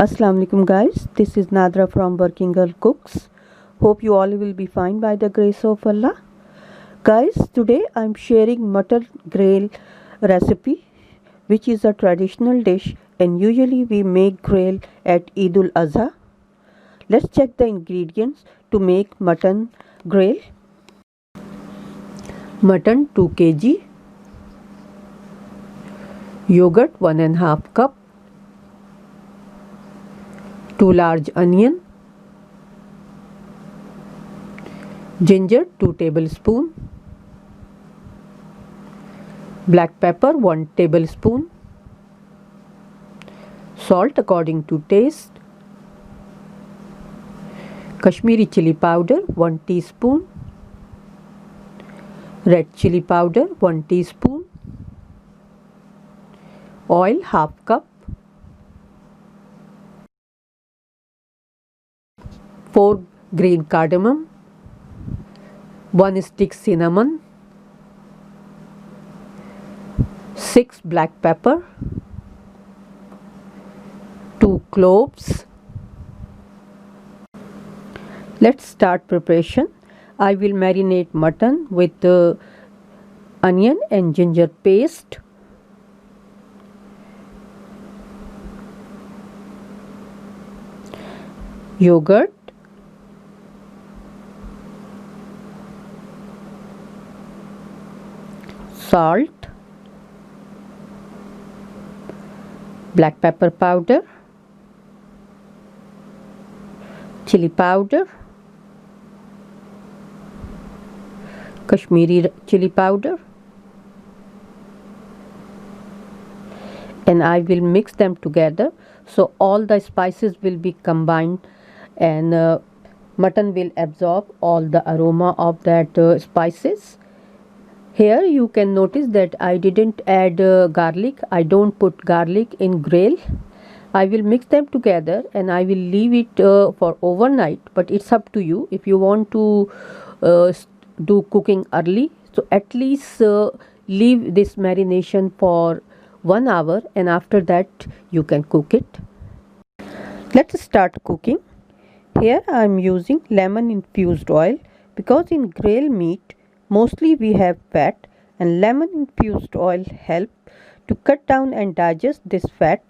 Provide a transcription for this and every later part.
Assalamu alaikum guys, this is Nadra from Working Girl Cooks. Hope you all will be fine by the grace of Allah. Guys, today I am sharing mutton grill recipe, which is a traditional dish and usually we make grill at Eid ul Adha. Let's check the ingredients to make mutton grill. Mutton 2 kg, yogurt 1.5 cup, 2 large onion, ginger 2 tablespoon, black pepper 1 tablespoon, salt according to taste, Kashmiri chili powder 1 teaspoon, red chili powder 1 teaspoon, oil half cup, 4 green cardamom, 1 stick cinnamon, 6 black pepper, 2 cloves. Let's start preparation. I will marinate mutton with onion and ginger paste, yogurt, salt, black pepper powder, chili powder, Kashmiri chili powder, and I will mix them together so all the spices will be combined and mutton will absorb all the aroma of that spices. Here you can notice that I didn't add garlic. I don't put garlic in grill. I will mix them together and I will leave it for overnight, but it's up to you if you want to do cooking early. So at least leave this marination for 1 hour and after that you can cook it. Let's start cooking. Here I am using lemon infused oil because in grill meat mostly we have fat and lemon infused oil help to cut down and digest this fat.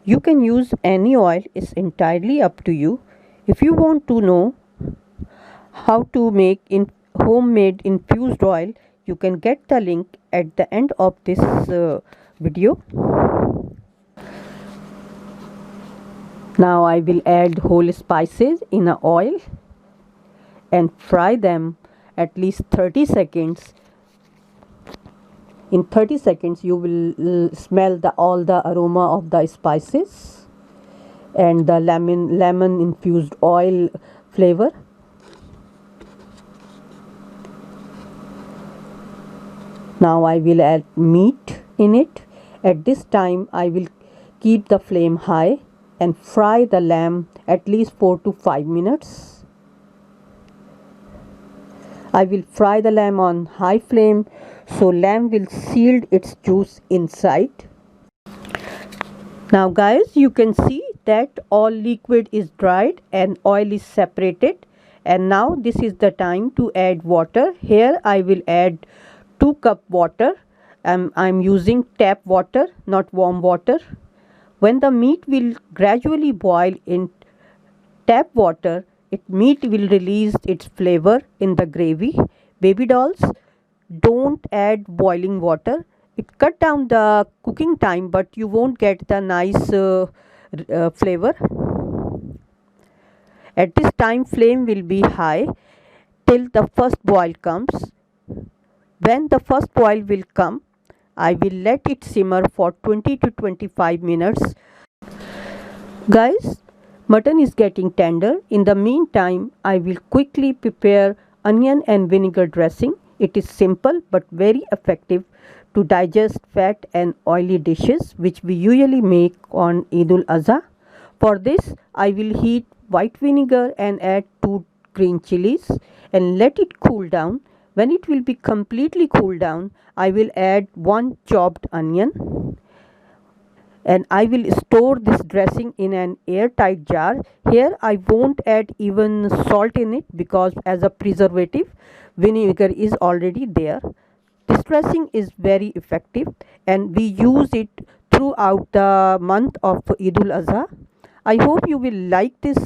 You can use any oil, it's entirely up to you. If you want to know how to make homemade infused oil, you can get the link at the end of this video. Now I will add whole spices in a oil and fry them at least 30 seconds. In 30 seconds you will smell all the aroma of the spices and the lemon infused oil flavor. Now I will add meat in it. At this time I will keep the flame high and fry the lamb at least 4 to 5 minutes. I will fry the lamb on high flame so lamb will seal its juice inside. Now guys, you can see that all liquid is dried and oil is separated, and now this is the time to add water. Here I will add 2 cup water. I'm using tap water, not warm water. When the meat will gradually boil in tap water, meat will release its flavor in the gravy. Baby dolls, don't add boiling water. It cut down the cooking time, but you won't get the nice flavor. At this time flame will be high till the first boil comes. When the first boil will come, I will let it simmer for 20 to 25 minutes. Guys, mutton is getting tender. In the meantime, I will quickly prepare onion and vinegar dressing. It is simple but very effective to digest fat and oily dishes which we usually make on Eid ul Adha. For this, I will heat white vinegar and add 2 green chilies and let it cool down. When it will be completely cooled down, I will add 1 chopped onion. and I will store this dressing in an airtight jar. Here I won't add even salt in it because as a preservative vinegar is already there. This dressing is very effective and we use it throughout the month of Eid al-Azha. I hope you will like this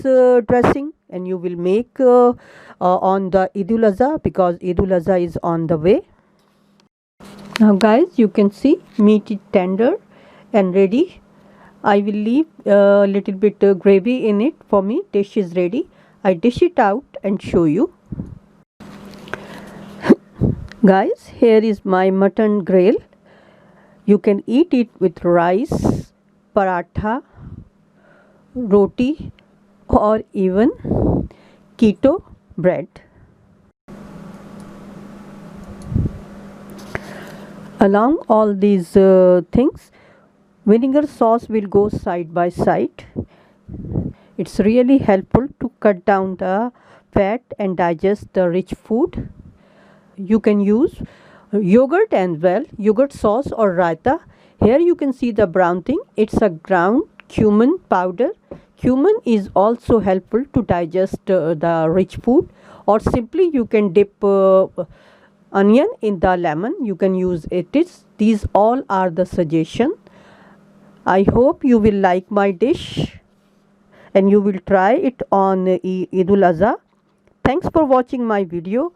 dressing and you will make on the Eid al-Azha because Eid al-Azha is on the way. Now guys, you can see meat is tender and ready. I will leave a little bit gravy in it for me. Dish is ready. I dish it out and show you. Guys, here is my mutton grill. You can eat it with rice, paratha, roti or even keto bread. Along all these things, vinegar sauce will go side by side. It's really helpful to cut down the fat and digest the rich food. You can use yogurt as well, yogurt sauce or raita. Here you can see the brown thing. It's a ground cumin powder. Cumin is also helpful to digest the rich food, or simply you can dip onion in the lemon. You can use it. These all are the suggestion. I hope you will like my dish and you will try it on Eid al-Azha. Thanks for watching my video.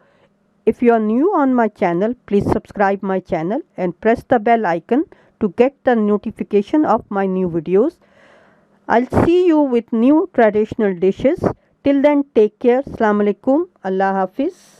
If you are new on my channel, please subscribe my channel and press the bell icon to get the notification of my new videos. I'll see you with new traditional dishes. Till then, take care. Assalamu alaikum. Allah Hafiz.